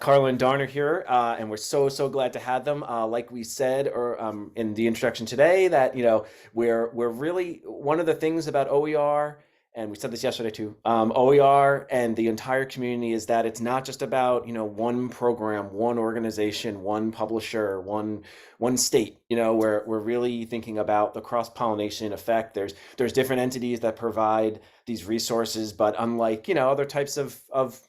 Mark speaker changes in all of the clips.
Speaker 1: Carla and Darn are here, and we're so glad to have them. Like we said, or in the introduction today, that we're really one of the things about OER, and we said this yesterday too. OER and the entire community is that it's not just about one program, one organization, one publisher, one state. We're really thinking about the cross pollination effect. There's different entities that provide these resources, but unlike other types of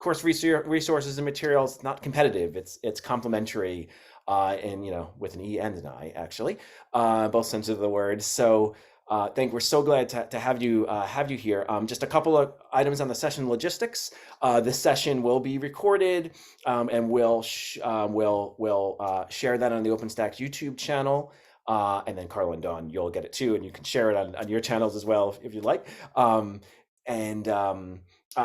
Speaker 1: course resources and materials, not competitive, it's complementary, and with an E and an I, actually, both senses of the word. So we're so glad to have you here. Just a couple of items on the session logistics. This session will be recorded, and we'll share that on the Openstax YouTube channel. And then Carla and Dawn, you'll get it too, and you can share it on your channels as well if you'd like.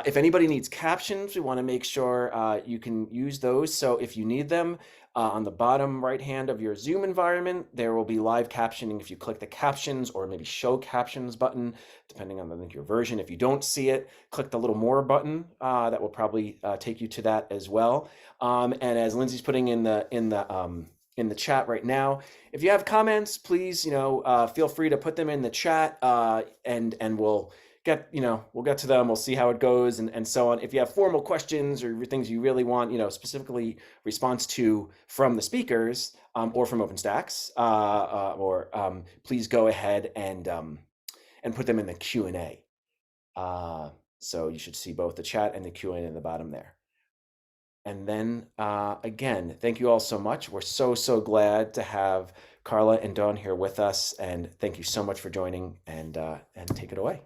Speaker 1: If anybody needs captions, we want to make sure you can use those. So if you need them, on the bottom right hand of your Zoom environment, there will be live captioning if you click the captions or maybe show captions button, depending on your version. If you don't see it, click the little more button. That will probably take you to that as well. And as Lindsay's putting in the chat right now, if you have comments, please feel free to put them in the chat, and we'll get to them. We'll see how it goes and so on. If you have formal questions or things you really want specifically response to from the speakers, or from Openstax, please go ahead and put them in the Q&A. So you should see both the chat and the Q&A in the bottom there. And then again, thank you all so much. We're so glad to have Carla and Dawn here with us, and thank you so much for joining, and take it away.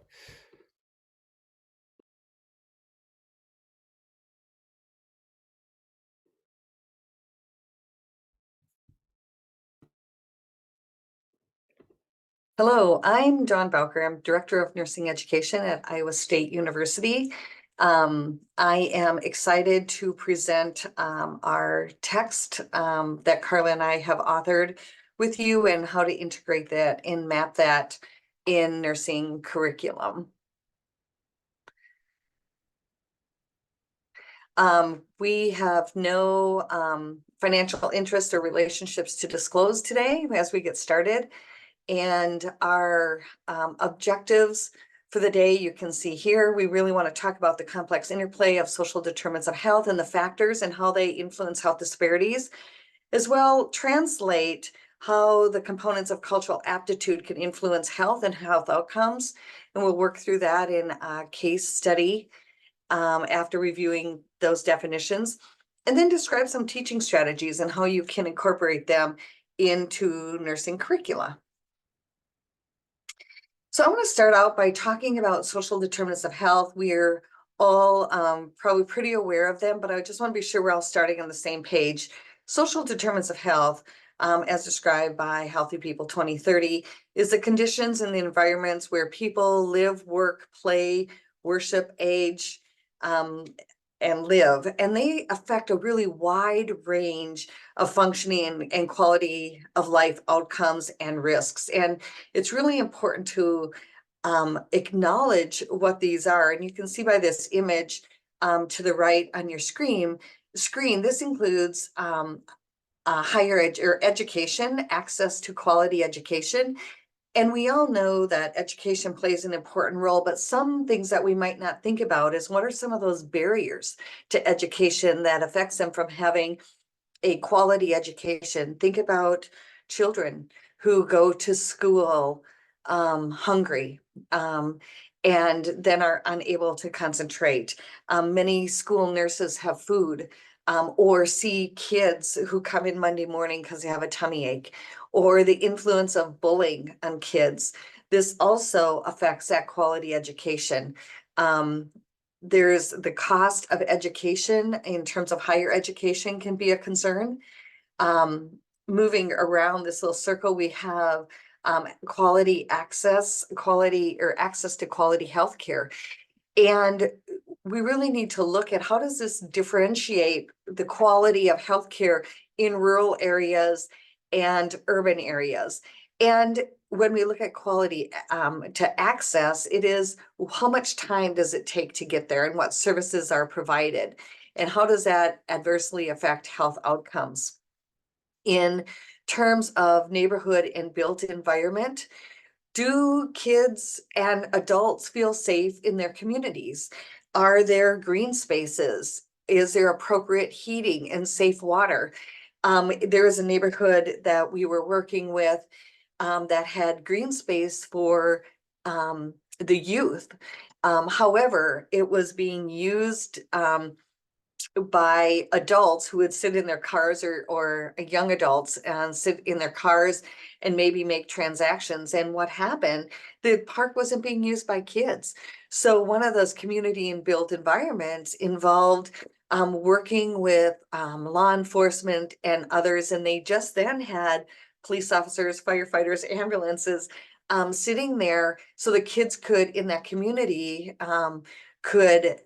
Speaker 2: Hello, I'm Dawn Bowker. I'm Director of Nursing Education at Iowa State University. I am excited to present our text that Carla and I have authored with you, and how to integrate that and map that in nursing curriculum. We have no financial interest or relationships to disclose today as we get started. And our objectives for the day, you can see here. We really want to talk about the complex interplay of social determinants of health and the factors and how they influence health disparities, as well translate how the components of cultural aptitude can influence health and health outcomes. And we'll work through that in a case study after reviewing those definitions, and then describe some teaching strategies and how you can incorporate them into nursing curricula. So I want to start out by talking about social determinants of health. We're all probably pretty aware of them, but I just want to be sure we're all starting on the same page. Social determinants of health, as described by Healthy People 2030, is the conditions and the environments where people live, work, play, worship, age, and live, and they affect a really wide range of functioning and quality of life outcomes and risks. And it's really important to acknowledge what these are. And you can see by this image to the right on your screen, this includes higher education, access to quality education. And we all know that education plays an important role, but some things that we might not think about is what are some of those barriers to education that affects them from having a quality education. Think about children who go to school hungry, and then are unable to concentrate. Many school nurses have food, or see kids who come in Monday morning because they have a tummy ache, or the influence of bullying on kids. This also affects that quality education. There's the cost of education in terms of higher education can be a concern. Moving around this little circle, we have quality access to quality healthcare. And we really need to look at how does this differentiate the quality of healthcare in rural areas and urban areas. And when we look at quality to access, it is how much time does it take to get there and what services are provided. and how does that adversely affect health outcomes? In terms of neighborhood and built environment, do kids and adults feel safe in their communities? Are there green spaces? Is there appropriate heating and safe water? There is a neighborhood that we were working with that had green space for the youth. However, it was being used by adults who would sit in their cars, or young adults and sit in their cars and maybe make transactions. And what happened, the park wasn't being used by kids. So one of those community and built environments involved working with law enforcement and others. And they just then had police officers, firefighters, ambulances sitting there so the kids could, in that community, could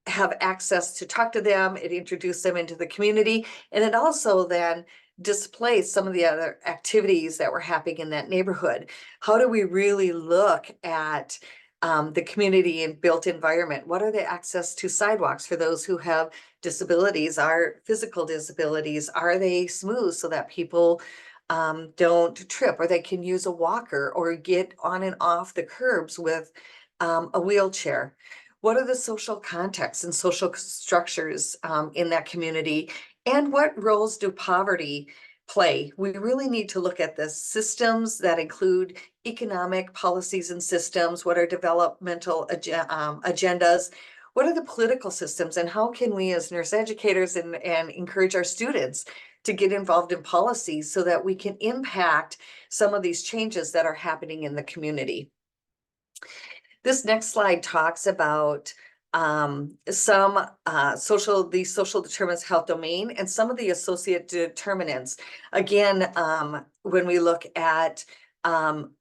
Speaker 2: have access to talk to them. It introduced them into the community, and it also then displaced some of the other activities that were happening in that neighborhood. How do we really look at the community and built environment? What are the access to sidewalks for those who have disabilities? Are physical disabilities, are they smooth so that people don't trip, or they can use a walker or get on and off the curbs with a wheelchair? What are the social contexts and social structures in that community? And what roles do poverty play? We really need to look at the systems that include economic policies and systems. What are developmental agendas? What are the political systems? And how can we as nurse educators and encourage our students to get involved in policies so that we can impact some of these changes that are happening in the community? This next slide talks about some social determinants of health domain and some of the associate determinants. Again, when we look at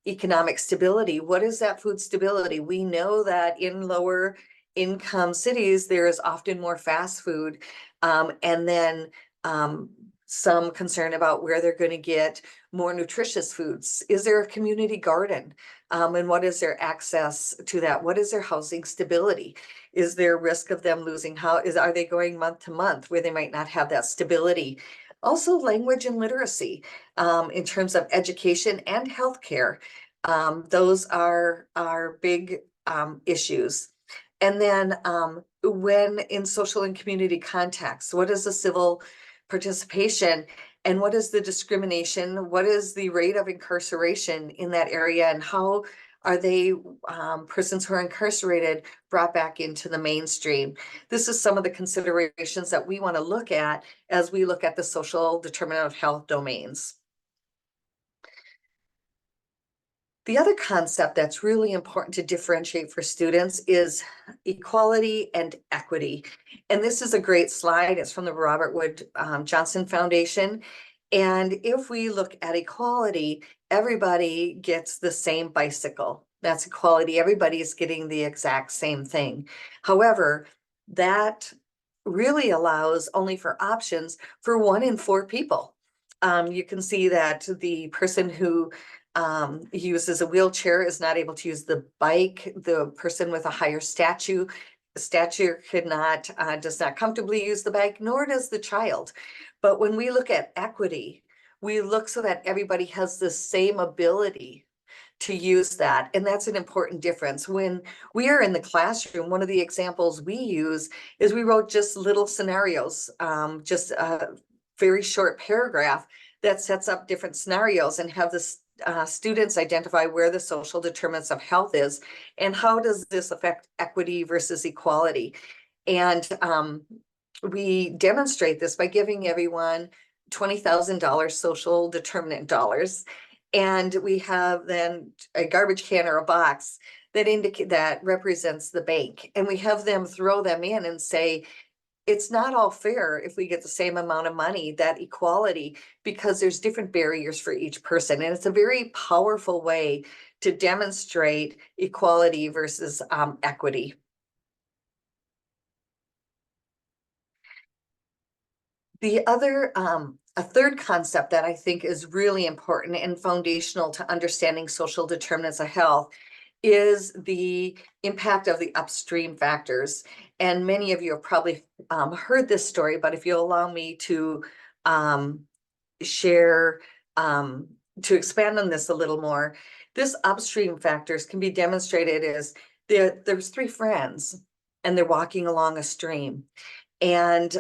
Speaker 2: economic stability, what is that food stability? We know that in lower income cities, there is often more fast food, and then some concern about where they're going to get more nutritious foods. Is there a community garden? And what is their access to that? What is their housing stability? Is there risk of them losing are they going month to month where they might not have that stability? Also, language and literacy in terms of education and healthcare. Those are big issues. And then when in social and community contexts, what is the civil participation, and what is the discrimination? What is the rate of incarceration in that area, and how are they persons who are incarcerated brought back into the mainstream? This is some of the considerations that we want to look at as we look at the social determinant of health domains. The other concept that's really important to differentiate for students is equality and equity. And this is a great slide. It's from the Robert Wood Johnson Foundation. And if we look at equality, everybody gets the same bicycle. That's equality. Everybody is getting the exact same thing. However, that really allows only for options for 1 in 4 people. You can see that the person who uses a wheelchair is not able to use the bike. The person with a higher stature does not comfortably use the bike, nor does the child. But when we look at equity, we look so that everybody has the same ability to use that. And that's an important difference. When we are in the classroom, one of the examples we use is we wrote just little scenarios, just a very short paragraph that sets up different scenarios and have the students identify where the social determinants of health is and how does this affect equity versus equality. And we demonstrate this by giving everyone $20,000 social determinant dollars. And we have then a garbage can or a box that represents the bank. And we have them throw them in and say, it's not all fair if we get the same amount of money, that equality, because there's different barriers for each person. And it's a very powerful way to demonstrate equality versus equity. The other, a third concept that I think is really important and foundational to understanding social determinants of health is the impact of the upstream factors. And many of you have probably heard this story, but if you'll allow me to share, to expand on this a little more, this upstream factors can be demonstrated as there's three friends and they're walking along a stream. And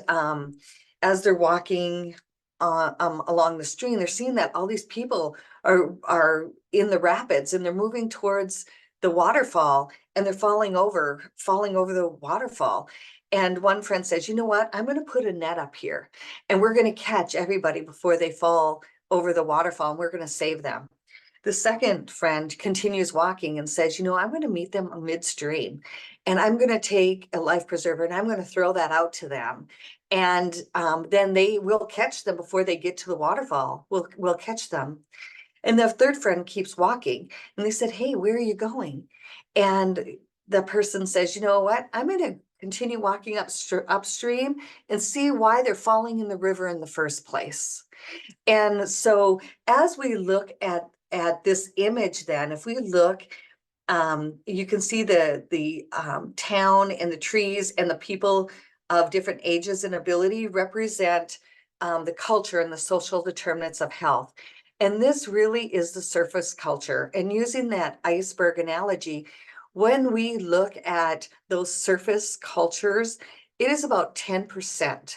Speaker 2: as they're walking along the stream, they're seeing that all these people are in the rapids and they're moving towards the waterfall and they're falling over the waterfall. And one friend says, you know what, I'm going to put a net up here and we're going to catch everybody before they fall over the waterfall and we're going to save them. The second friend continues walking and says, you know, I'm going to meet them midstream and I'm going to take a life preserver and I'm going to throw that out to them. And then they will catch them before they get to the waterfall. We'll catch them. And the third friend keeps walking and they said, hey, where are you going? And the person says, you know what, I'm going to continue walking upstream and see why they're falling in the river in the first place. And so as we look at this image, then if we look, you can see the town and the trees and the people of different ages and ability represent the culture and the social determinants of health. And this really is the surface culture. And using that iceberg analogy, when we look at those surface cultures, it is about 10%.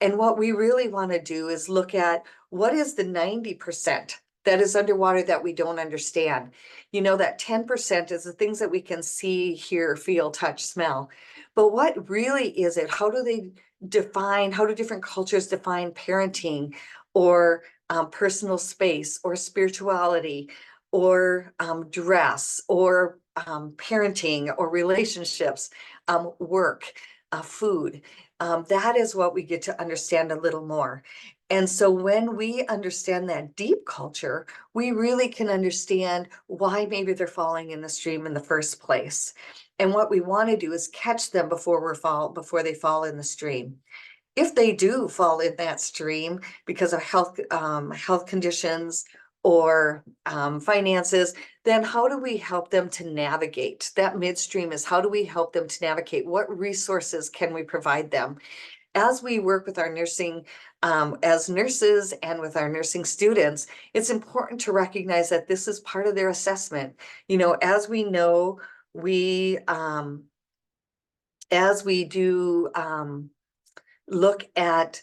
Speaker 2: And what we really want to do is look at what is the 90% that is underwater that we don't understand. You know, that 10% is the things that we can see, hear, feel, touch, smell. But what really is it? How do different cultures define parenting or personal space or spirituality or dress or parenting or relationships, work, food? That is what we get to understand a little more. And so when we understand that deep culture, we really can understand why maybe they're falling in the stream in the first place. And what we want to do is catch them before they fall in the stream. If they do fall in that stream because of health conditions or finances, then how do we help them to navigate? That midstream is how do we help them to navigate? What resources can we provide them? As we work with our nursing, as nurses and with our nursing students, it's important to recognize that this is part of their assessment. You know, as we know, as we do look at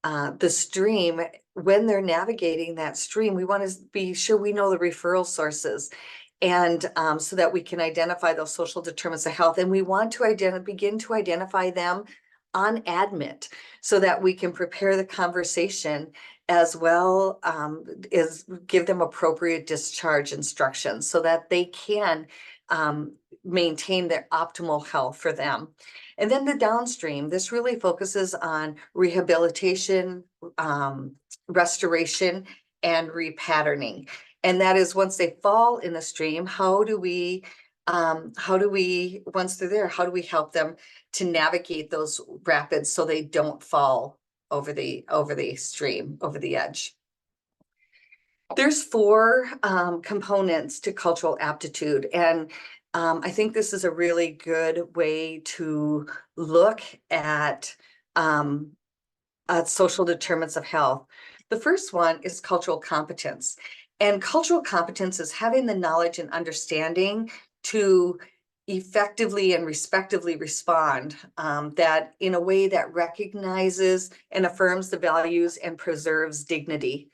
Speaker 2: the stream, when they're navigating that stream, we want to be sure we know the referral sources and so that we can identify those social determinants of health. And we want to begin to identify them on admit so that we can prepare the conversation as well as give them appropriate discharge instructions so that they can maintain their optimal health for them. And then the downstream, this really focuses on rehabilitation, restoration, and repatterning. And that is once they fall in the stream, how do we, once they're there, how do we help them to navigate those rapids so they don't fall over the stream, over the edge? There's four components to cultural aptitude, and I think this is a really good way to look at social determinants of health. The first one is cultural competence, and cultural competence is having the knowledge and understanding to effectively and respectively respond that in a way that recognizes and affirms the values and preserves dignity.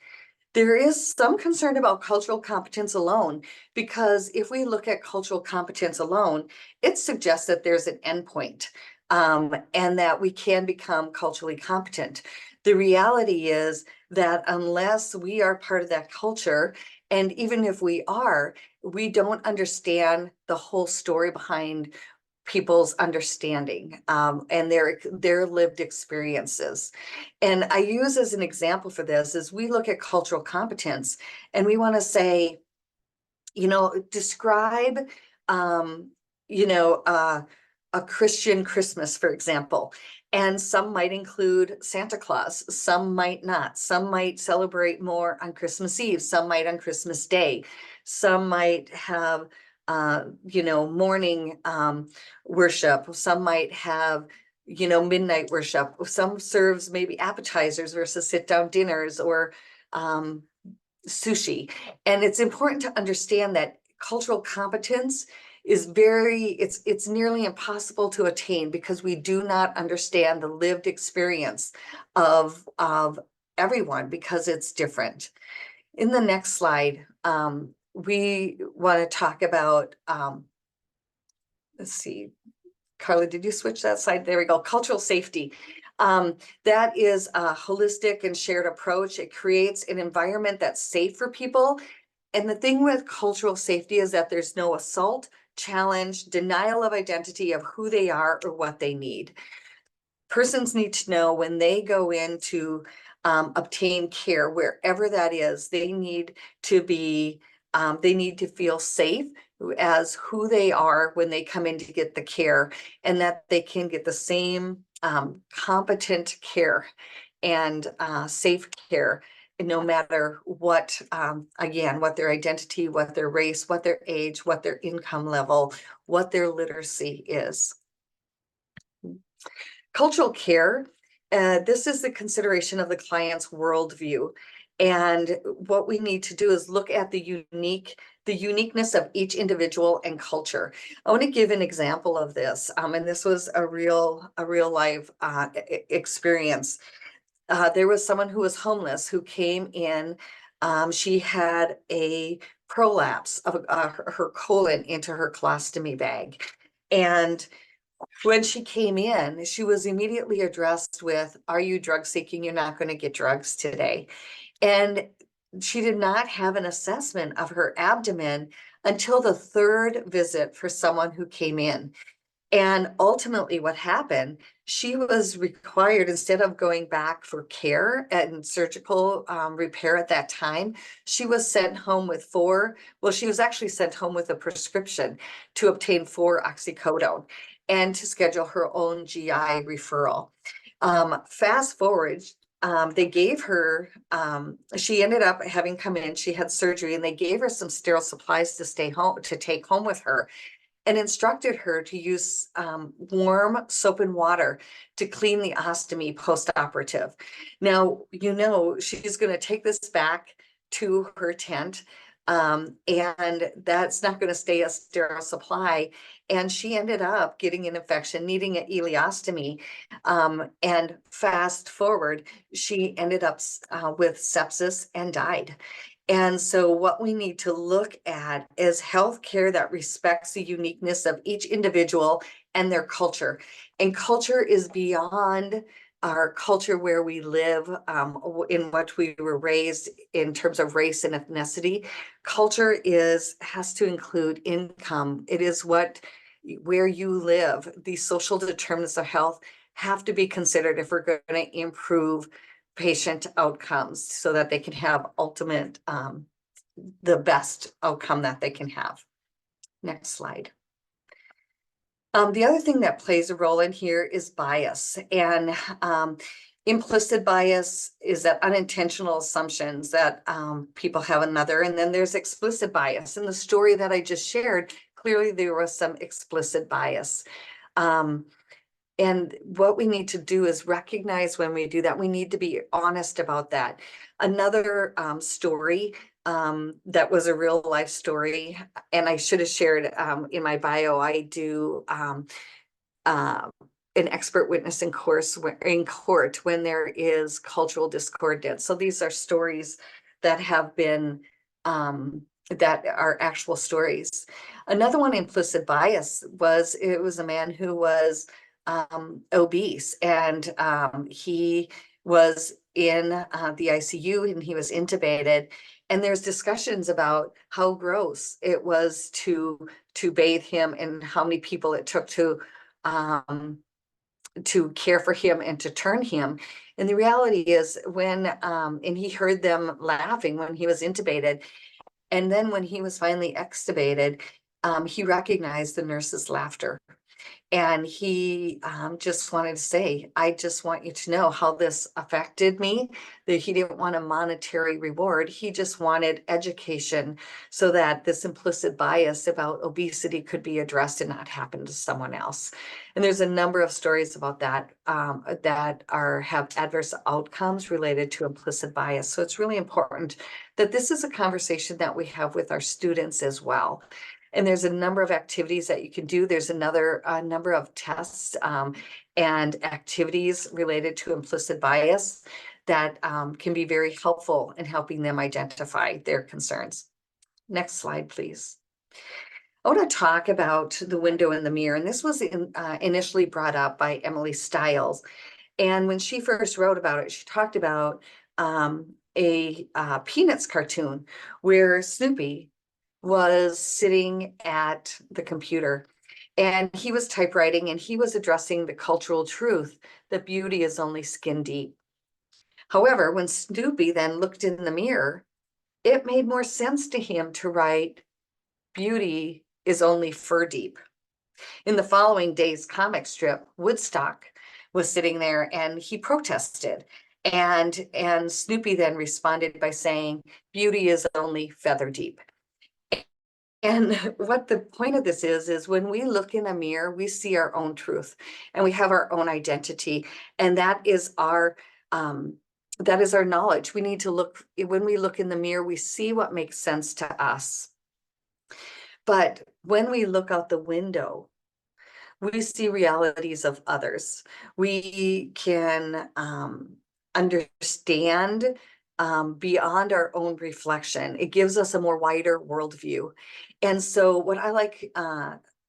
Speaker 2: There is some concern about cultural competence alone, because if we look at cultural competence alone, it suggests that there's an endpoint and that we can become culturally competent. The reality is that unless we are part of that culture, and even if we are, we don't understand the whole story behind people's understanding and their lived experiences. And I use as an example for this is we look at cultural competence and we want to say, you know, describe, you know, a Christian Christmas, for example. And some might include Santa Claus, some might not. Some might celebrate more on Christmas Eve, some might on Christmas Day. Some might have morning worship. Some might have, midnight worship. Some serves maybe appetizers versus sit down dinners, or sushi. And it's important to understand that cultural competence is it's nearly impossible to attain, because we do not understand the lived experience of everyone, because it's different. In the next slide, we want to talk about, let's see, Carla, did you switch that slide? There we go. Cultural safety. That is a holistic and shared approach. It creates an environment that's safe for people. And the thing with cultural safety is that there's no assault, challenge, denial of identity of who they are or what they need. Persons need to know when they go in to obtain care, wherever that is, they need to feel safe as who they are when they come in to get the care, and that they can get the same competent care and safe care, no matter what, again, what their identity, what their race, what their age, what their income level, what their literacy is. Cultural care, this is the consideration of the client's worldview. And what we need to do is look at the uniqueness of each individual and culture. I want to give an example of this, and this was a real life experience. There was someone who was homeless who came in. She had a prolapse of her colon into her colostomy bag. And when she came in, she was immediately addressed with, "Are you drug seeking? You're not going to get drugs today." And she did not have an assessment of her abdomen until the third visit for someone who came in. And ultimately what happened, she was required, instead of going back for care and surgical repair at that time, she was sent home with she was actually sent home with a prescription to obtain 4 oxycodone and to schedule her own GI referral. Fast forward, they gave her, she ended up having come in, she had surgery, and they gave her some sterile supplies to take home with her, and instructed her to use warm soap and water to clean the ostomy post-operative. Now, she's going to take this back to her tent, and that's not going to stay a sterile supply. And she ended up getting an infection, needing an ileostomy. And fast forward, she ended up with sepsis and died. And so what we need to look at is healthcare that respects the uniqueness of each individual and their culture. And culture is beyond our culture where we live, in what we were raised in terms of race and ethnicity. Culture has to include income. It is where you live. These social determinants of health have to be considered if we're going to improve patient outcomes so that they can have the best outcome that they can have. Next slide. The other thing that plays a role in here is bias. And implicit bias is that unintentional assumptions that people have another. And then there's explicit bias. In the story that I just shared, clearly there was some explicit bias. And what we need to do is recognize when we do that. We need to be honest about that. Another story that was a real life story, and I should have shared in my bio, I do an expert witness in court when there is cultural discordance. So these are stories that have been that are actual stories. Another one, implicit bias, was a man who was obese, and he was in the ICU, and he was intubated, and there's discussions about how gross it was to bathe him, and how many people it took to care for him and to turn him. And the reality is, when and he heard them laughing when he was intubated, and then when he was finally extubated, he recognized the nurse's laughter. And he just wanted to say, I just want you to know how this affected me, that he didn't want a monetary reward. He just wanted education so that this implicit bias about obesity could be addressed and not happen to someone else. And there's a number of stories about that that have adverse outcomes related to implicit bias. So it's really important that this is a conversation that we have with our students as well. And there's a number of activities that you can do. There's another number of tests and activities related to implicit bias that can be very helpful in helping them identify their concerns. Next slide, please. I want to talk about the window in the mirror. And this was initially brought up by Emily Stiles. And when she first wrote about it, she talked about a Peanuts cartoon where Snoopy was sitting at the computer and he was typewriting and he was addressing the cultural truth that beauty is only skin deep. However, when Snoopy then looked in the mirror, it made more sense to him to write beauty is only fur deep. In the following day's comic strip, Woodstock was sitting there and he protested. And Snoopy then responded by saying, beauty is only feather deep. And what the point of this is when we look in a mirror, we see our own truth and we have our own identity. And that is our knowledge. We need to look, when we look in the mirror, we see what makes sense to us. But when we look out the window, we see realities of others. We can understand beyond our own reflection. It gives us a more wider worldview. And so what I like,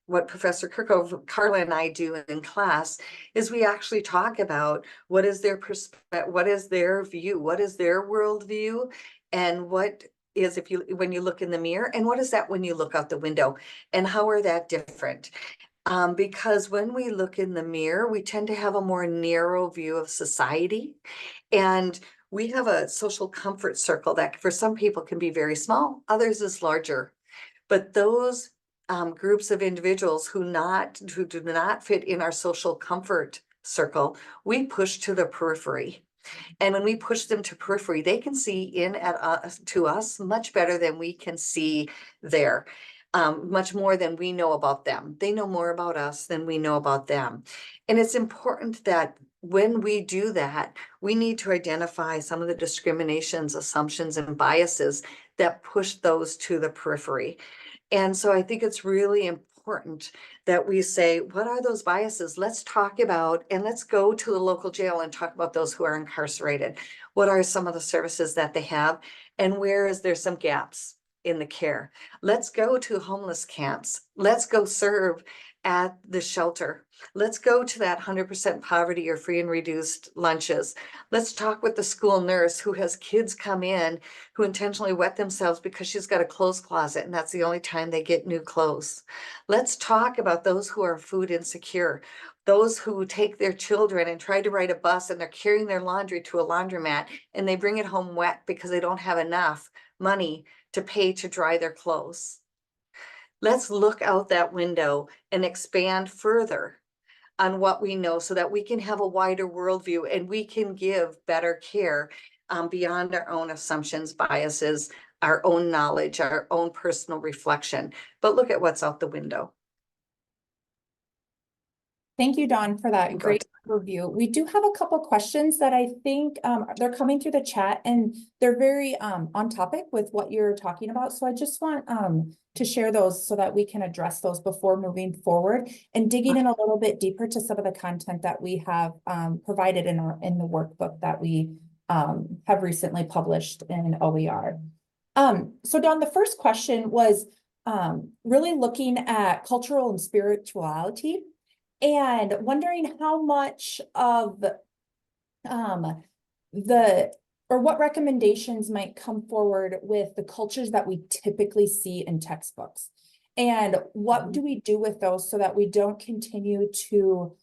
Speaker 2: what Professor Kirkhope, Carla and I do in class is we actually talk about what is their perspective, what is their view, what is their worldview, and what is when you look in the mirror, and what is that when you look out the window, and how are that different? Because when we look in the mirror, we tend to have a more narrow view of society. And we have a social comfort circle that for some people can be very small, others is larger. But those groups of individuals who do not fit in our social comfort circle, we push to the periphery. And when we push them to periphery, they can see in at us to us much better than we can see there. Much more than we know about them. They know more about us than we know about them. And it's important that when we do that, we need to identify some of the discriminations, assumptions, and biases that push those to the periphery. And so I think it's really important that we say, what are those biases? Let's talk about, and let's go to the local jail and talk about those who are incarcerated. What are some of the services that they have? And where is there some gaps in the care? Let's go to homeless camps. Let's go serve at the shelter. Let's go to that 100% poverty or free and reduced lunches. Let's talk with the school nurse who has kids come in who intentionally wet themselves because she's got a clothes closet and that's the only time they get new clothes. Let's talk about those who are food insecure, those who take their children and try to ride a bus and they're carrying their laundry to a laundromat and they bring it home wet because they don't have enough money to pay to dry their clothes. Let's look out that window and expand further on what we know so that we can have a wider worldview and we can give better care beyond our own assumptions, biases, our own knowledge, our own personal reflection. But look at what's out the window.
Speaker 3: Thank you, Dawn, for that great overview. We do have a couple questions that I think they're coming through the chat and they're very on topic with what you're talking about. So I just want to share those so that we can address those before moving forward and digging in a little bit deeper to some of the content that we have provided in the workbook that we have recently published in OER. So Dawn, the first question was really looking at cultural and spirituality, and wondering how much of what recommendations might come forward with the cultures that we typically see in textbooks. And what do we do with those so that we don't continue to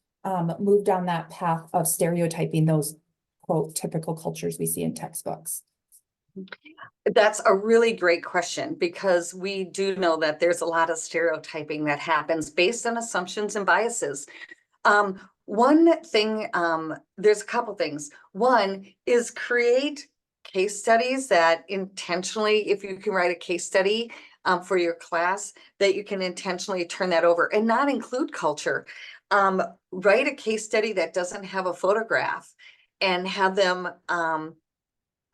Speaker 3: move down that path of stereotyping those, quote, typical cultures we see in textbooks?
Speaker 2: That's a really great question, because we do know that there's a lot of stereotyping that happens based on assumptions and biases. One thing, there's a couple things. One is create case studies that intentionally, if you can write a case study for your class, that you can intentionally turn that over and not include culture. Write a case study that doesn't have a photograph and have them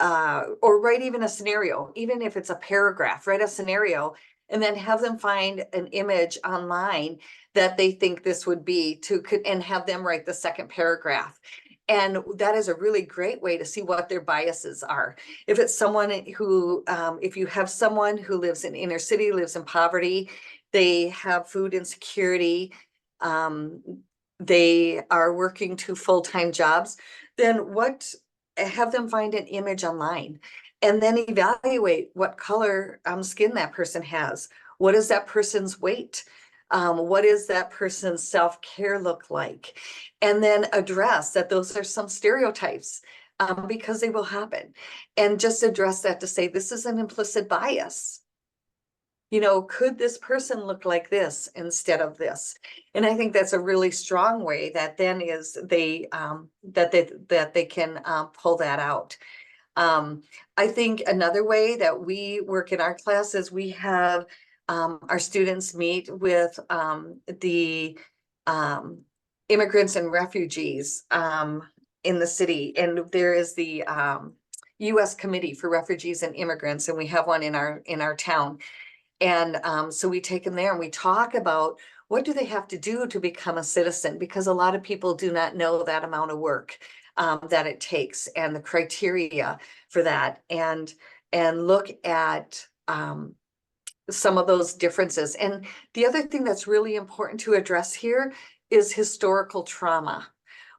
Speaker 2: or write even a scenario, even if it's a paragraph, write a scenario and then have them find an image online that they think this would be and have them write the second paragraph. And that is a really great way to see what their biases are. If it's someone who, if you have someone who lives in inner city, lives in poverty, they have food insecurity, they are working 2 full-time jobs, then have them find an image online and then evaluate what color skin that person has. What is that person's weight? What is that person's self-care look like? And then address that those are some stereotypes because they will happen. And just address that to say, this is an implicit bias. You know, could this person look like this instead of this? And I think that's a really strong way that then is that they can pull that out. I think another way that we work in our class is we have our students meet with the immigrants and refugees in the city, and there is the U.S. Committee for Refugees and Immigrants, and we have one in our town. And so we take them there and we talk about what do they have to do to become a citizen, because a lot of people do not know that amount of work that it takes and the criteria for that, and look at some of those differences. And the other thing that's really important to address here is historical trauma.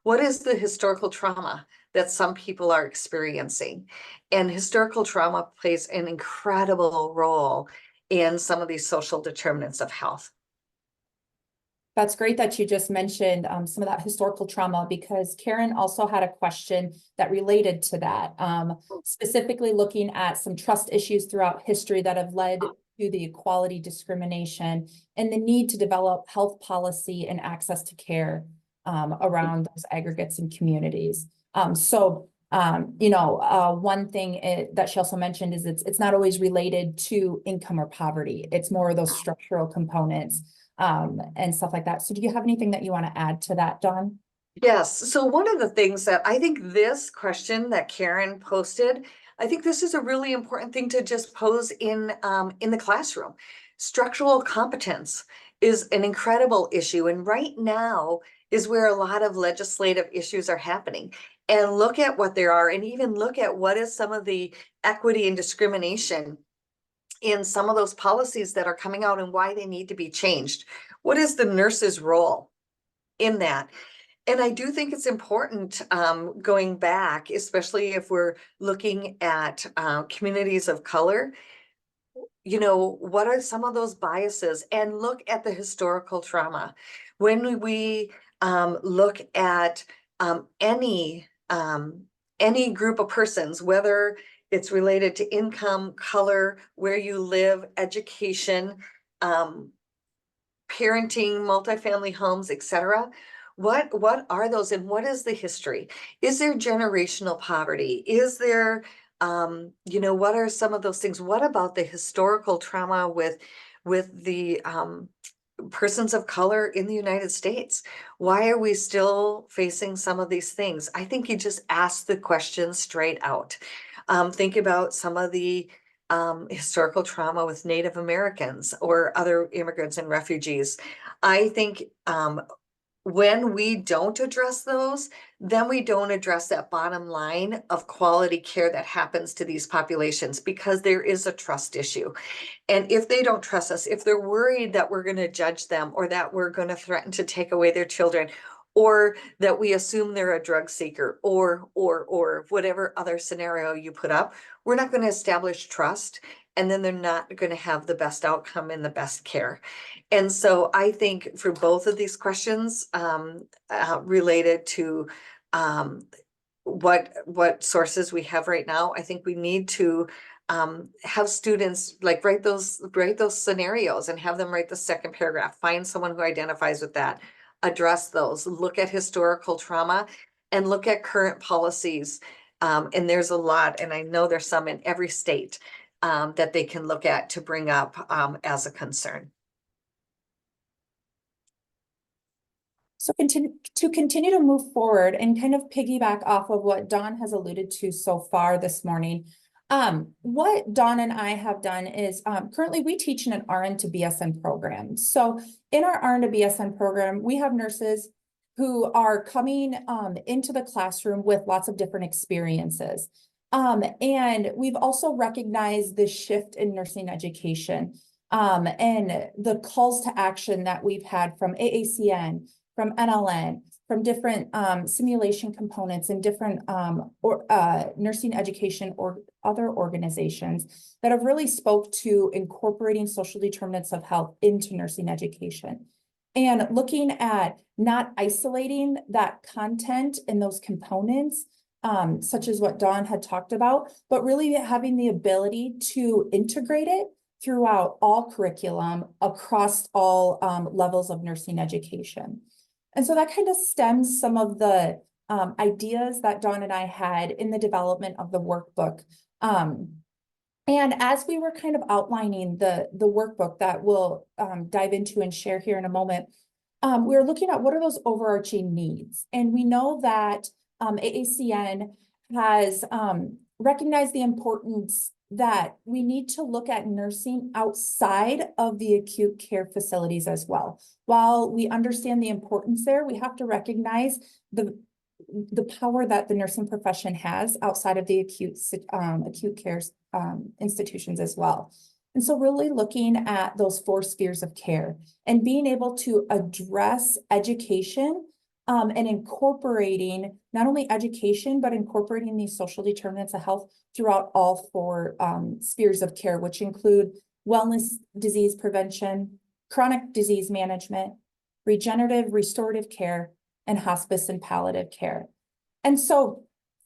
Speaker 2: What is the historical trauma that some people are experiencing? And historical trauma plays an incredible role in some of these social determinants of health.
Speaker 3: That's great that you just mentioned some of that historical trauma, because Karen also had a question that related to that, specifically looking at some trust issues throughout history that have led to the equality, discrimination, and the need to develop health policy and access to care around those aggregates and communities. One thing that she also mentioned is it's not always related to income or poverty. It's more of those structural components and stuff like that. So do you have anything that you want to add to that, Dawn?
Speaker 2: Yes. So one of the things that I think this question that Karen posted, I think this is a really important thing to just pose in the classroom. Structural competence is an incredible issue. And right now is where a lot of legislative issues are happening. And look at what there are, and even look at what is some of the equity and discrimination in some of those policies that are coming out and why they need to be changed. What is the nurse's role in that? And I do think it's important going back, especially if we're looking at communities of color, you know, what are some of those biases, and look at the historical trauma. When we look at any group of persons, whether it's related to income, color, where you live, education, parenting, multifamily homes, etc. What are those, and what is the history? Is there generational poverty? Is there, what are some of those things? What about the historical trauma with the persons of color in the United States? Why are we still facing some of these things? I think you just ask the question straight out. Think about some of the historical trauma with Native Americans or other immigrants and refugees. I think when we don't address those, then we don't address that bottom line of quality care that happens to these populations, because there is a trust issue. And if they don't trust us, if they're worried that we're going to judge them, or that we're going to threaten to take away their children, or that we assume they're a drug seeker, or whatever other scenario you put up, we're not going to establish trust, and then they're not going to have the best outcome and the best care. And so I think for both of these questions related to what sources we have right now. I think we need to have students like write those scenarios and have them write the second paragraph, find someone who identifies with that, address those, look at historical trauma and look at current policies. And there's a lot, and I know there's some in every state that they can look at to bring up as a concern.
Speaker 3: So continue to move forward and kind of piggyback off of what Dawn has alluded to so far this morning. What Dawn and I have done is currently we teach in an RN to BSN program. So in our RN to BSN program, we have nurses who are coming into the classroom with lots of different experiences. And we've also recognized the shift in nursing education and the calls to action that we've had from AACN, from NLN, from different simulation components and different nursing education or other organizations that have really spoke to incorporating social determinants of health into nursing education. And looking at not isolating that content and those components, such as what Dawn had talked about, but really having the ability to integrate it throughout all curriculum across all levels of nursing education. And so that kind of stems some of the ideas that Dawn and I had in the development of the workbook. And as we were kind of outlining the workbook that we'll dive into and share here in a moment, we were looking at what are those overarching needs. And we know that AACN has recognized the importance that we need to look at nursing outside of the acute care facilities as well. While we understand the importance there, we have to recognize the power that the nursing profession has outside of the acute care institutions as well. And so really looking at those 4 spheres of care and being able to address education and incorporating not only education, but incorporating these social determinants of health throughout all 4 spheres of care, which include wellness, disease prevention, chronic disease management, regenerative, restorative care, and hospice and palliative care. And so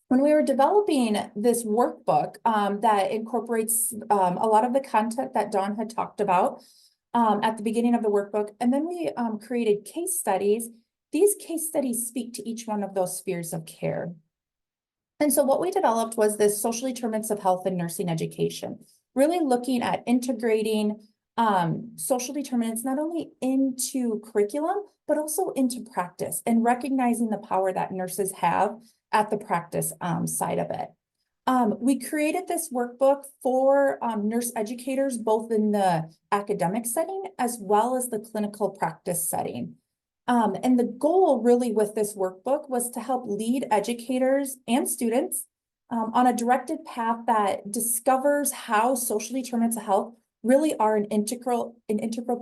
Speaker 3: when we were developing this workbook that incorporates a lot of the content that Dawn had talked about at the beginning of the workbook, and then we created case studies. These case studies speak to each one of those spheres of care. And so what we developed was this social determinants of health and nursing education, really looking at integrating social determinants not only into curriculum, but also into practice and recognizing the power that nurses have at the practice side of it. We created this workbook for nurse educators, both in the academic setting as well as the clinical practice setting. And the goal really with this workbook was to help lead educators and students on a directed path that discovers how social determinants of health really are an integral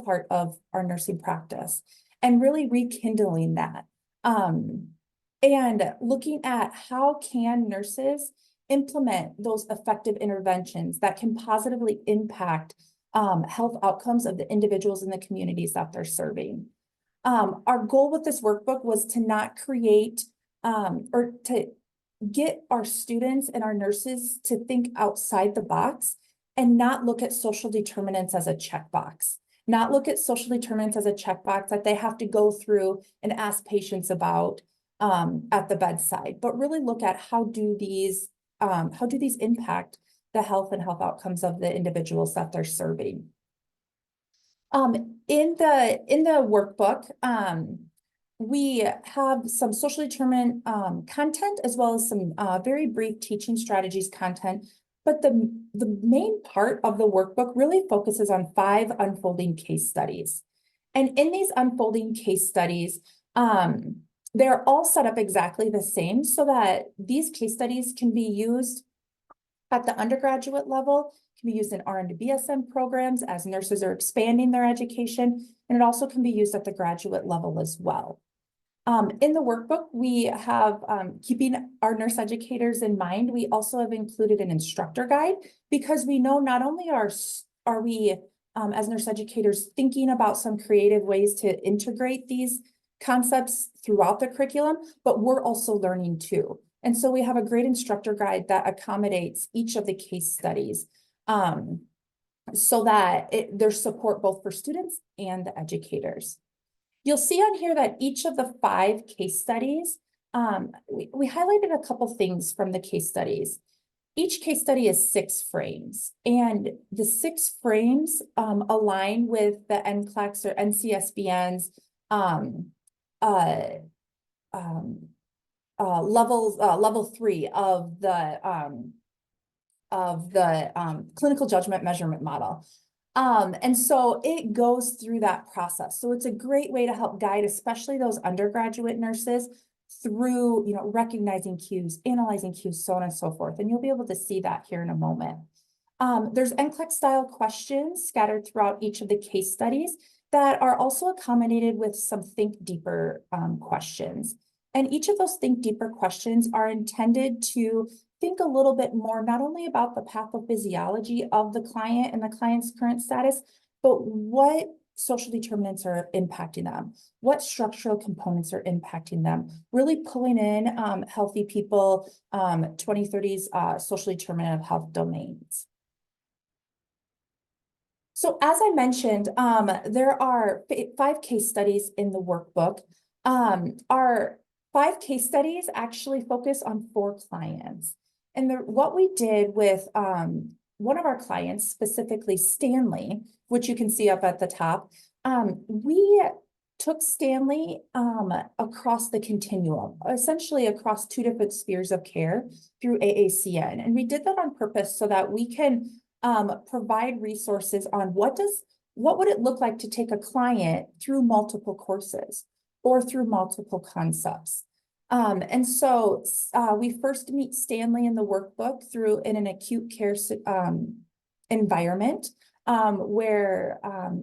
Speaker 3: part of our nursing practice and really rekindling that. And looking at how can nurses implement those effective interventions that can positively impact health outcomes of the individuals in the communities that they're serving. Our goal with this workbook was to not create or to get our students and our nurses to think outside the box and not look at social determinants as a checkbox, not look at social determinants as a checkbox that they have to go through and ask patients about at the bedside, but really look at how do these impact the health and health outcomes of the individuals that they're serving. In the workbook, we have some socially determined content as well as some very brief teaching strategies content. But the main part of the workbook really focuses on 5 unfolding case studies. And in these unfolding case studies, they're all set up exactly the same so that these case studies can be used at the undergraduate level, can be used in RN to BSN programs as nurses are expanding their education, and it also can be used at the graduate level as well. In the workbook, we have, keeping our nurse educators in mind, we also have included an instructor guide because we know not only are we as nurse educators thinking about some creative ways to integrate these concepts throughout the curriculum, but we're also learning too. And so we have a great instructor guide that accommodates each of the case studies, so that there's support both for students and the educators. You'll see on here that each of the 5 case studies, we highlighted a couple things from the case studies. Each case study is 6 frames, and the 6 frames align with the NCLEX or NCSBN's level 3 of the clinical judgment measurement model. And so it goes through that process. So it's a great way to help guide, especially those undergraduate nurses, through, recognizing cues, analyzing cues, so on and so forth. And you'll be able to see that here in a moment. There's NCLEX style questions scattered throughout each of the case studies that are also accommodated with some think deeper questions. And each of those think deeper questions are intended to think a little bit more, not only about the pathophysiology of the client and the client's current status, but what social determinants are impacting them, what structural components are impacting them, really pulling in healthy people, 2030's social determinant of health domains. So as I mentioned, there are 5 case studies in the workbook. Our 5 case studies actually focus on 4 clients. And what we did with one of our clients, specifically Stanley, which you can see up at the top, we took Stanley across the continuum, essentially across 2 different spheres of care through AACN. And we did that on purpose so that we can provide resources on what would it look like to take a client through multiple courses or through multiple concepts. And so we first meet Stanley in the workbook in an acute care environment where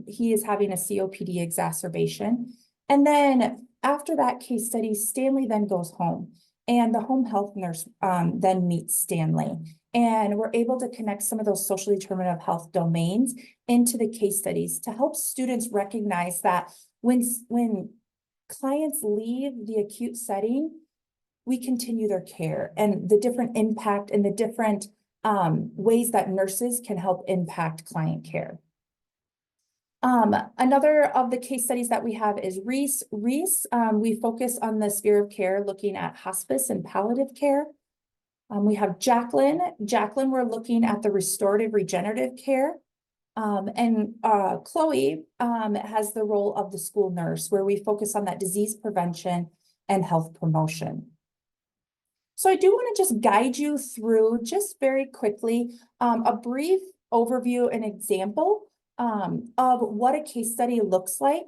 Speaker 3: he is having a COPD exacerbation. And then after that case study, Stanley then goes home, and the home health nurse then meets Stanley. And we're able to connect some of those social determinant of health domains into the case studies to help students recognize that when clients leave the acute setting, we continue their care, and the different impact and the different ways that nurses can help impact client care. Another of the case studies that we have is Reese. We focus on the sphere of care, looking at hospice and palliative care. We have Jacqueline. Jacqueline, we're looking at the restorative regenerative care. And Chloe has the role of the school nurse, where we focus on that disease prevention and health promotion. So I do want to just guide you through, just very quickly, a brief overview and example of what a case study looks like,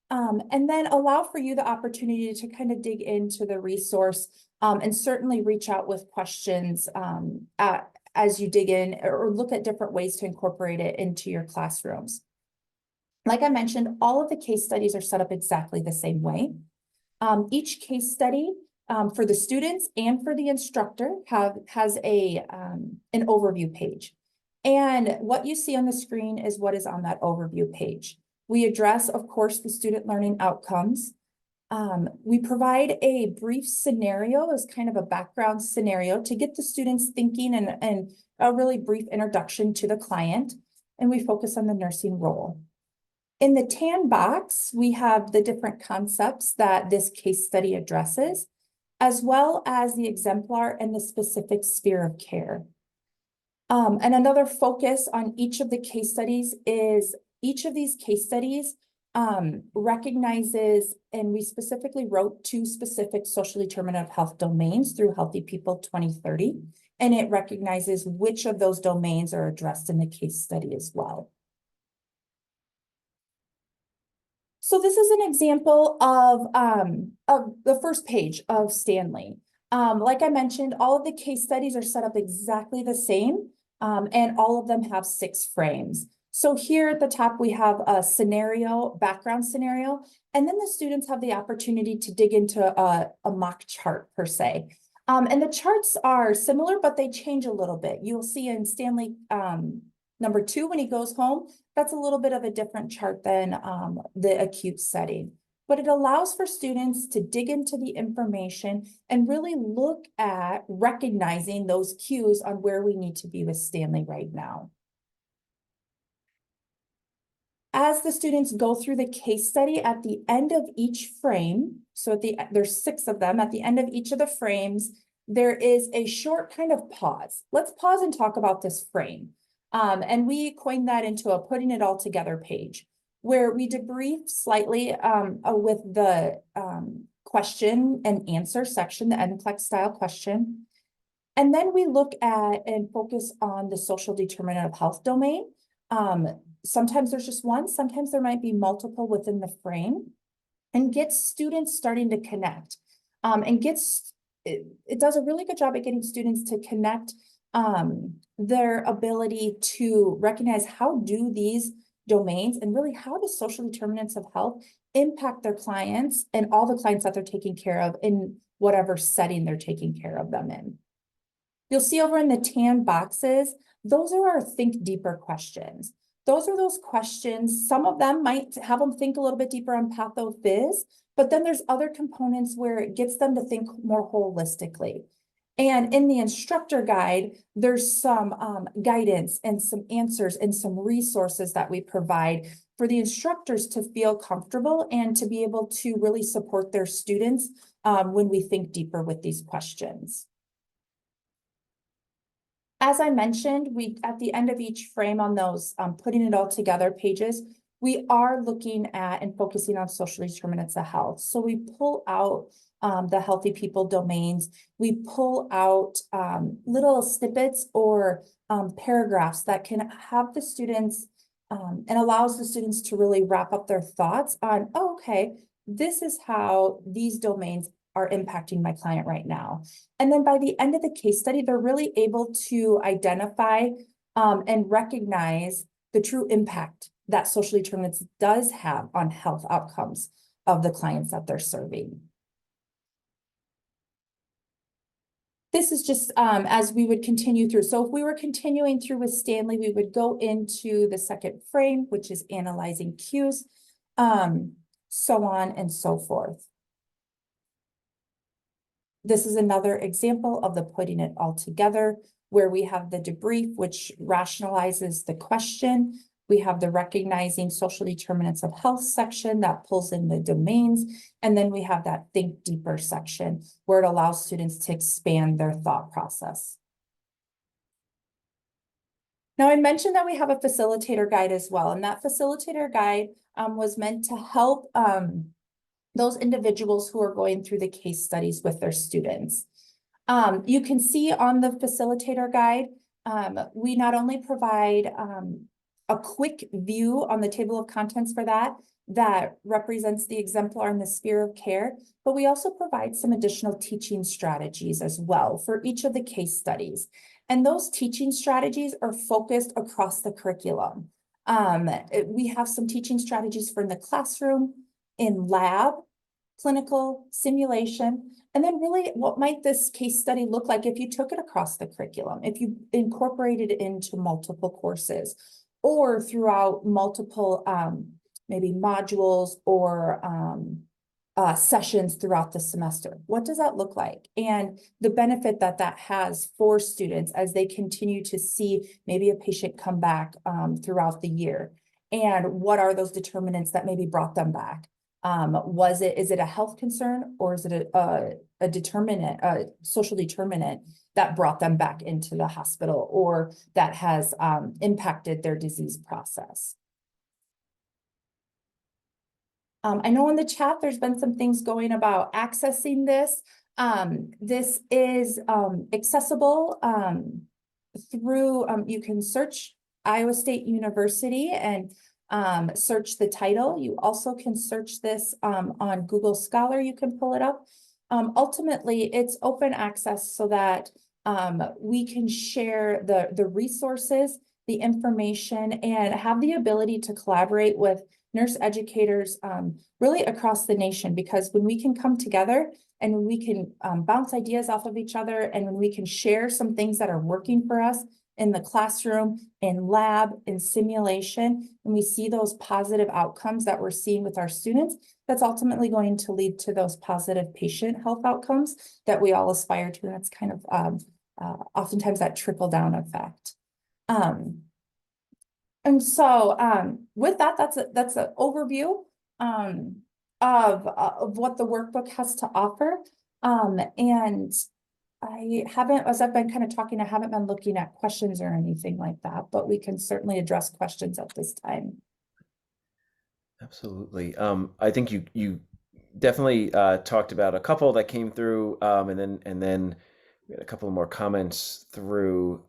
Speaker 3: and then allow for you the opportunity to kind of dig into the resource and certainly reach out with questions as you dig in, or look at different ways to incorporate it into your classrooms. Like I mentioned, all of the case studies are set up exactly the same way. Each case study for the students and for the instructor has an overview page. And what you see on the screen is what is on that overview page. We address, of course, the student learning outcomes. We provide a brief scenario as kind of a background scenario to get the students thinking, and a really brief introduction to the client. And we focus on the nursing role. In the tan box, we have the different concepts that this case study addresses, as well as the exemplar and the specific sphere of care. And another focus on each of the case studies is each of these case studies recognizes, and we specifically wrote 2 specific social determinant of health domains through Healthy People 2030, and it recognizes which of those domains are addressed in the case study as well. So this is an example of the first page of Stanley. Like I mentioned, all of the case studies are set up exactly the same, and all of them have 6 frames. So here at the top, we have a scenario, background scenario, and then the students have the opportunity to dig into a mock chart per se. And the charts are similar, but they change a little bit. You'll see in Stanley number 2, when he goes home, that's a little bit of a different chart than the acute setting. but it allows for students to dig into the information and really look at recognizing those cues on where we need to be with Stanley right now. As the students go through the case study at the end of each frame, so there's 6 of them, at the end of each of the frames, there is a short kind of pause. Let's pause and talk about this frame. And we coined that into a putting it all together page, where we debrief slightly with the question and answer section, the NCLEX style question. And then we look at and focus on the social determinant of health domain. Sometimes there's just one, sometimes there might be multiple within the frame, and get students starting to connect. It does a really good job at getting students to connect their ability to recognize how do these domains and really how do social determinants of health impact their clients and all the clients that they're taking care of in whatever setting they're taking care of them in. You'll see over in the tan boxes, those are our think deeper questions. Those are those questions. Some of them might have them think a little bit deeper on pathophys, but then there's other components where it gets them to think more holistically. And in the instructor guide, there's some guidance and some answers and some resources that we provide for the instructors to feel comfortable and to be able to really support their students when we think deeper with these questions. As I mentioned, at the end of each frame on those putting it all together pages, we are looking at and focusing on social determinants of health. So we pull out the healthy people domains. We pull out little snippets or paragraphs that can have the students and allows the students to really wrap up their thoughts on, oh, okay, this is how these domains are impacting my client right now. And then by the end of the case study, they're really able to identify and recognize the true impact that social determinants does have on health outcomes of the clients that they're serving. This is just as we would continue through. So if we were continuing through with Stanley, we would go into the second frame, which is analyzing cues, so on and so forth. This is another example of the putting it all together, where we have the debrief, which rationalizes the question. We have the recognizing social determinants of health section that pulls in the domains. And then we have that think deeper section where it allows students to expand their thought process. Now, I mentioned that we have a facilitator guide as well, and that facilitator guide was meant to help those individuals who are going through the case studies with their students. You can see on the facilitator guide, we not only provide a quick view on the table of contents for that represents the exemplar in the sphere of care, but we also provide some additional teaching strategies as well for each of the case studies. And those teaching strategies are focused across the curriculum. We have some teaching strategies for in the classroom, in lab, clinical, simulation, and then really what might this case study look like if you took it across the curriculum, if you incorporated it into multiple courses or throughout multiple maybe modules or sessions throughout the semester. What does that look like? And the benefit that that has for students as they continue to see maybe a patient come back throughout the year. And what are those determinants that maybe brought them back? Is it a health concern, or is it a determinant, a social determinant that brought them back into the hospital or that has impacted their disease process? I know in the chat, there's been some things going about accessing this. This is accessible through, you can search Iowa State University and search the title. You also can search this on Google Scholar. You can pull it up. Ultimately, it's open access so that we can share the resources, the information, and have the ability to collaborate with nurse educators really across the nation, because when we can come together and when we can bounce ideas off of each other and when we can share some things that are working for us, in the classroom, in lab, in simulation, and we see those positive outcomes that we're seeing with our students, that's ultimately going to lead to those positive patient health outcomes that we all aspire to. And that's kind of oftentimes that trickle down effect. And so with that, that's an overview of what the workbook has to offer. And I haven't, as I've been kind of talking, I haven't been looking at questions or anything like that, but we can certainly address questions at this time.
Speaker 1: Absolutely. I think you definitely talked about a couple that came through, and then we had a couple more comments through.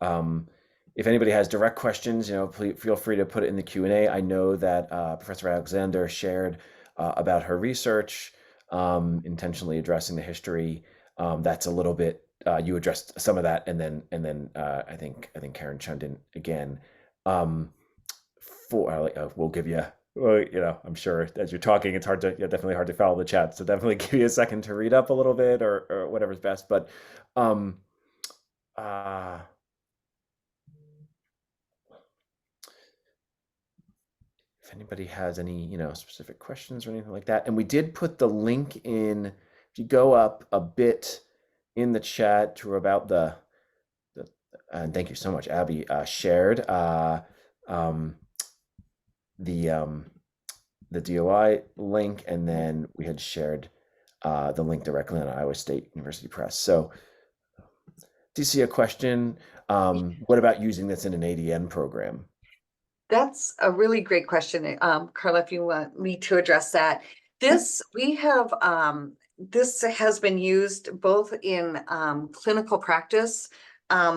Speaker 1: If anybody has direct questions, please feel free to put it in the Q&A. I know that Professor Alexander shared about her research, intentionally addressing the history. That's a little bit. You addressed some of that, and then I think Karen chimed in again. We'll give you. Well, I'm sure as you're talking, it's definitely hard to follow the chat. So definitely give you a second to read up a little bit or whatever's best. But if anybody has any, specific questions or anything like that, and we did put the link in. If you go up a bit in the chat to about and thank you so much, Abby shared the DOI link, and then we had shared the link directly on Iowa State University Press. So, do you see a question? What about using this in an ADN program?
Speaker 2: That's a really great question. Carla, if you want me to address that. This has been used both in clinical practice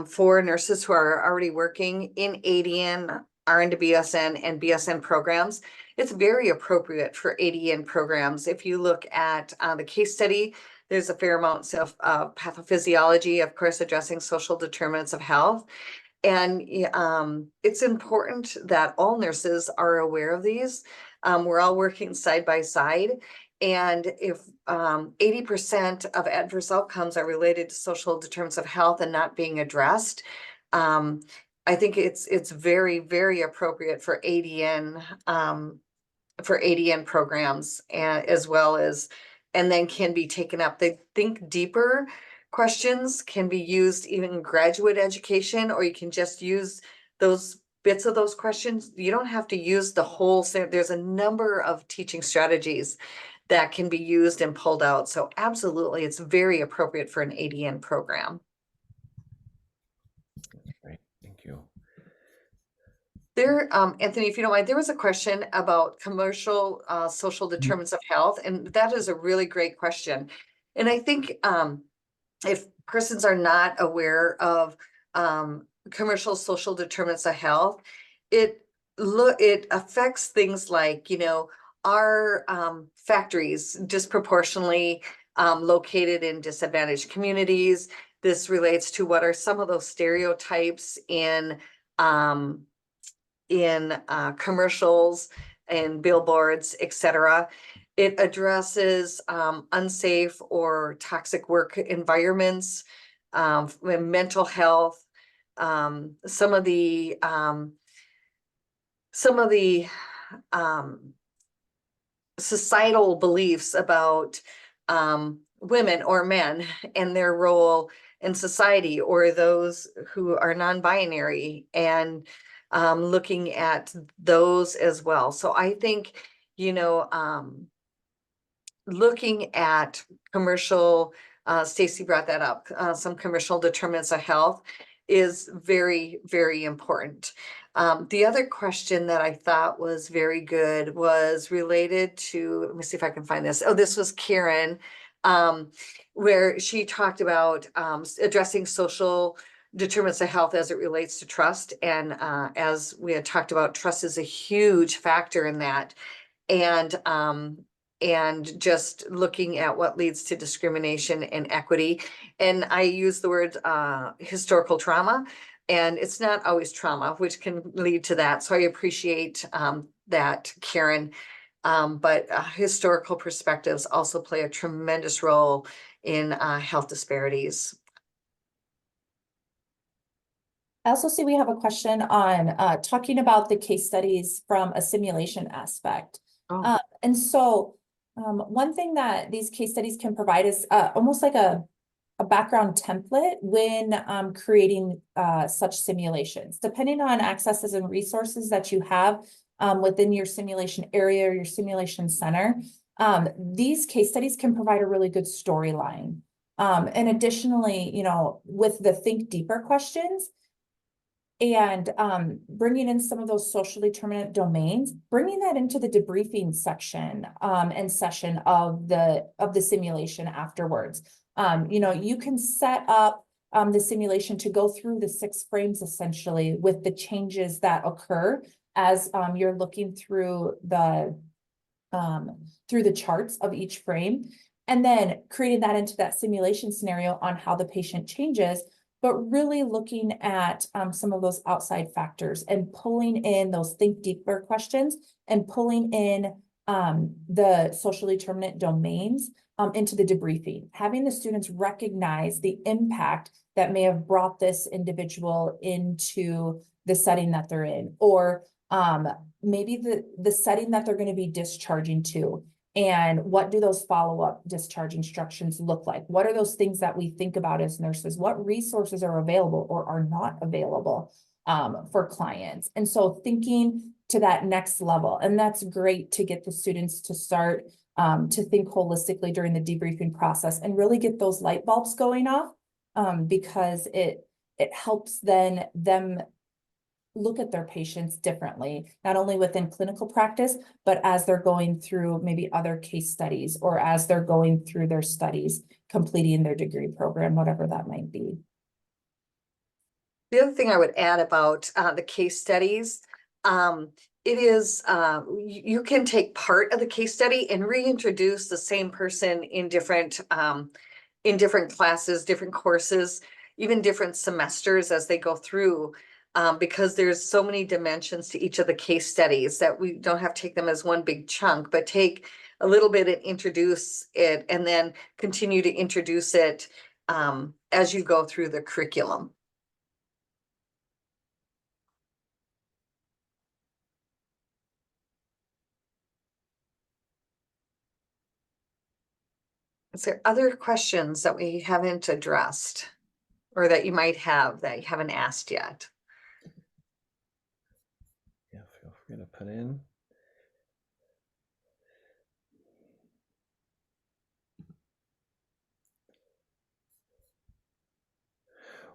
Speaker 2: for nurses who are already working in ADN, RN to BSN, and BSN programs. It's very appropriate for ADN programs. If you look at the case study, there's a fair amount of pathophysiology, of course, addressing social determinants of health. And it's important that all nurses are aware of these. We're all working side by side. And if 80% of adverse outcomes are related to social determinants of health and not being addressed, I think it's very, very appropriate for ADN programs, as well as, and then can be taken up. They think deeper questions can be used even in graduate education, or you can just use those bits of those questions. You don't have to use the whole. There's a number of teaching strategies that can be used and pulled out. So absolutely, it's very appropriate for an ADN program.
Speaker 1: Great, thank you.
Speaker 2: There, Anthony, if you don't mind, there was a question about commercial social determinants of health, and that is a really great question. And I think if persons are not aware of commercial social determinants of health, it affects things like, are factories disproportionately located in disadvantaged communities? This relates to what are some of those stereotypes in commercials and billboards, etc. It addresses unsafe or toxic work environments, mental health, some of the societal beliefs about women or men and their role in society, or those who are non-binary, and looking at those as well. So I think, looking at commercial, Stacy brought that up, some commercial determinants of health is very, very important. The other question that I thought was very good was related to, let me see if I can find this. Oh, this was Karen, where she talked about addressing social determinants of health as it relates to trust. And as we had talked about, trust is a huge factor in that. And just looking at what leads to discrimination and equity. And I use the word historical trauma, and it's not always trauma, which can lead to that. So I appreciate that, Karen. But historical perspectives also play a tremendous role in health disparities.
Speaker 3: I also see we have a question on talking about the case studies from a simulation aspect.
Speaker 2: Oh.
Speaker 3: And so one thing that these case studies can provide is almost like a background template when creating such simulations. Depending on accesses and resources that you have within your simulation area or your simulation center, these case studies can provide a really good storyline. And additionally, you know, with the think deeper questions, and bringing in some of those social determinant domains, bringing that into the debriefing section and session of the simulation afterwards. You know, you can set up the simulation to go through the 6 frames essentially with the changes that occur as you're looking through the charts of each frame, and then creating that into that simulation scenario on how the patient changes, but really looking at some of those outside factors and pulling in those think deeper questions and pulling in the social determinant domains into the debriefing, having the students recognize the impact that may have brought this individual into the setting that they're in, or maybe the setting that they're going to be discharging to. And what do those follow-up discharge instructions look like? What are those things that we think about as nurses? What resources are available or are not available for clients? And so thinking to that next level, and that's great to get the students to start to think holistically during the debriefing process and really get those light bulbs going off because it helps them look at their patients differently, not only within clinical practice, but as they're going through maybe other case studies or as they're going through their studies, completing their degree program, whatever that might be.
Speaker 2: The other thing I would add about the case studies, it is you can take part of the case study and reintroduce the same person in different classes, different courses, even different semesters as they go through. Because there's so many dimensions to each of the case studies that we don't have to take them as one big chunk, but take a little bit and introduce it and then continue to introduce it as you go through the curriculum. Is there other questions that we haven't addressed or that you might have that you haven't asked yet?
Speaker 1: Yeah, feel free to put in.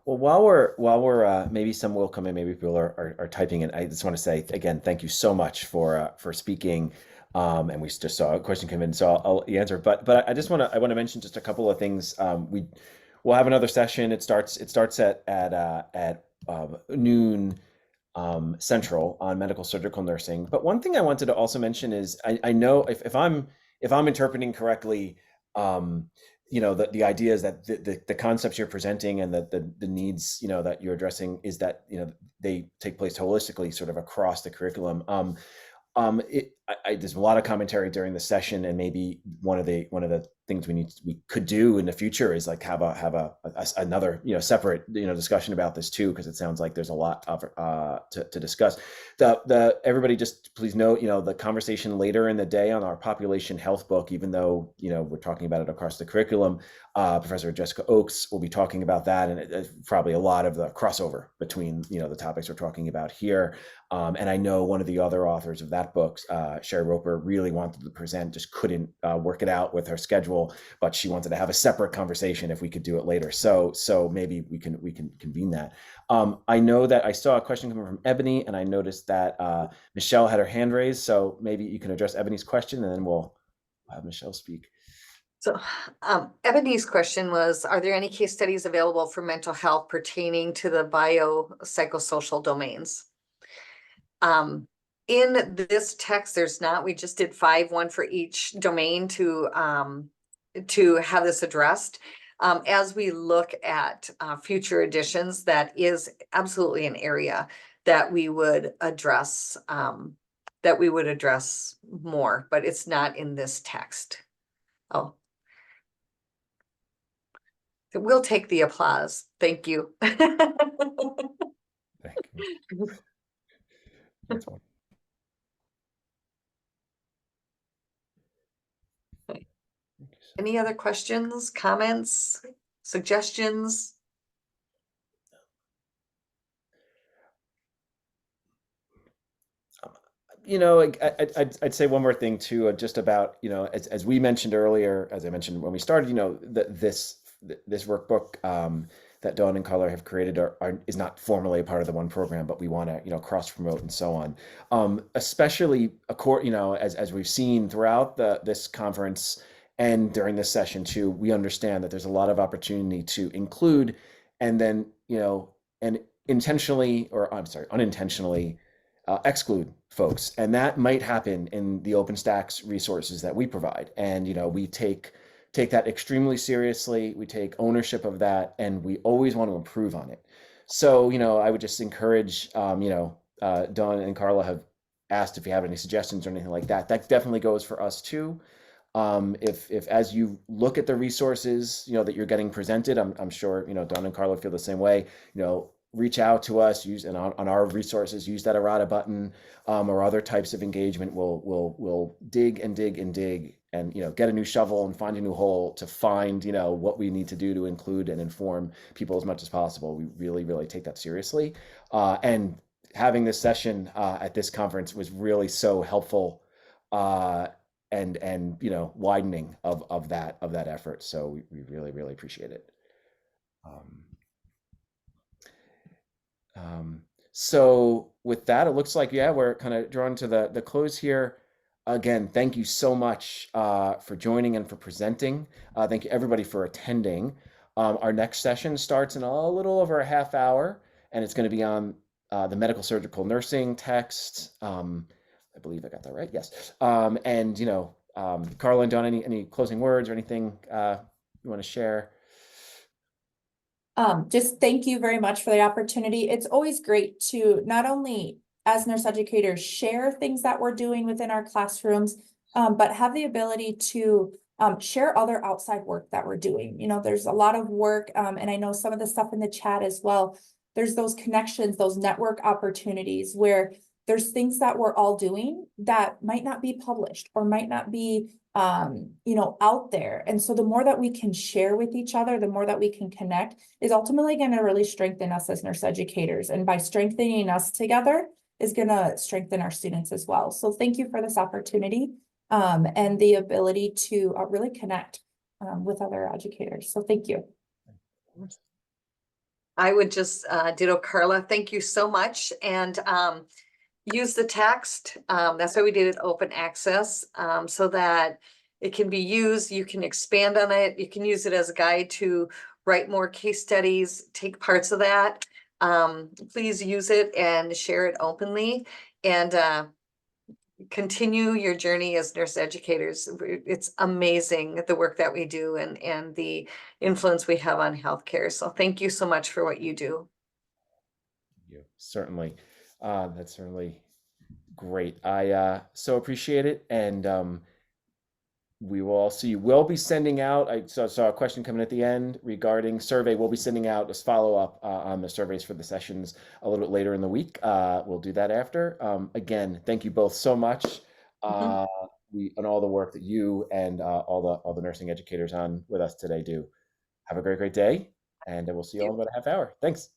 Speaker 1: Well, while we're maybe some will come in, maybe people are typing in. I just want to say again, thank you so much for speaking. And we just saw a question come in, so I'll answer. But I just want to mention just a couple of things. We'll have another session. It starts at noon Central on medical surgical nursing. But one thing I wanted to also mention is I know if I'm interpreting correctly, you know, the idea is that the concepts you're presenting and the needs, you know, that you're addressing is that, you know, they take place holistically sort of across the curriculum. There's a lot of commentary during the session, and maybe one of the things we could do in the future is like have another, you know, separate, you know, discussion about this too, because it sounds like there's a lot of to discuss. Everybody just please note, you know, the conversation later in the day on our population health book, even though, you know, we're talking about it across the curriculum, Professor Jessica Oakes will be talking about that, and probably a lot of the crossover between, you know, the topics we're talking about here. And I know one of the other authors of that book, Sherry Roper, really wanted to present, just couldn't work it out with her schedule, but she wanted to have a separate conversation if we could do it later. So maybe we can convene that. I know that I saw a question coming from Ebony, and I noticed that Michelle had her hand raised. So maybe you can address Ebony's question, and then we'll have Michelle speak.
Speaker 2: So Ebony's question was, are there any case studies available for mental health pertaining to the biopsychosocial domains? In this text, there's not. We just did 5, one for each domain to have this addressed. As we look at future editions, that is absolutely an area that we would address more, but it's not in this text. Oh, we'll take the applause. Thank you.
Speaker 1: That's one.
Speaker 2: Any other questions, comments, suggestions?
Speaker 1: You know, I'd say one more thing too, just about, you know, as we mentioned earlier, as I mentioned when we started, you know, this workbook that Dawn and Carla have created is not formally a part of the one program, but we want to, you know, cross promote and so on. Especially, you know, as we've seen throughout this conference and during this session too, we understand that there's a lot of opportunity to include, and then, you know, and intentionally, or I'm sorry, unintentionally exclude folks, and that might happen in the Openstax resources that we provide. And you know, we take that extremely seriously. We take ownership of that, and we always want to improve on it. So you know, I would just encourage, you know, Dawn and Carla have asked if you have any suggestions or anything like that. That definitely goes for us too. If as you look at the resources, you know, that you're getting presented, I'm sure, you know, Dawn and Carla feel the same way. You know, reach out to us, use and on our resources, use that errata button, or other types of engagement. We'll dig and dig and dig, and you know, get a new shovel and find a new hole to find, you know, what we need to do to include and inform people as much as possible. We really take that seriously, and having this session at this conference was really so helpful, and you know, widening of that effort. So we really appreciate it. Um, Um, so with that, it looks like, yeah, we're kind of drawn to the close here. Again, thank you so much for joining and for presenting. Thank you everybody for attending. Our next session starts in a little over a half hour, and it's going to be on the medical surgical nursing text. I believe I got that right. Yes. And you know, Carla and Don, any closing words or anything you want to share?
Speaker 3: Just thank you very much for the opportunity. It's always great to not only as nurse educators share things that we're doing within our classrooms, but have the ability to share other outside work that we're doing. You know, there's a lot of work, and I know some of the stuff in the chat as well. There's those connections, those network opportunities where there's things that we're all doing that might not be published or might not be you know, out there. And so the more that we can share with each other, the more that we can connect is ultimately going to really strengthen us as nurse educators. And by strengthening us together is going to strengthen our students as well. So thank you for this opportunity and the ability to really connect with other educators. So thank you.
Speaker 2: I would just ditto Carla. Thank you so much. And use the text. That's why we did it open access, so that it can be used. You can expand on it. You can use it as a guide to write more case studies, take parts of that. Please use it and share it openly, and continue your journey as nurse educators. It's amazing the work that we do and the influence we have on healthcare. So thank you so much for what you do.
Speaker 1: You certainly, that's certainly great. I so appreciate it, and we will all see you. We'll be sending out. I saw a question coming at the end regarding survey. We'll be sending out this follow up on the surveys for the sessions a little bit later in the week. We'll do that after. Again, thank you both so much. We and all the work that you and all the nursing educators on with us today do. Have a great day, and we'll see you all in about a half hour. Thanks.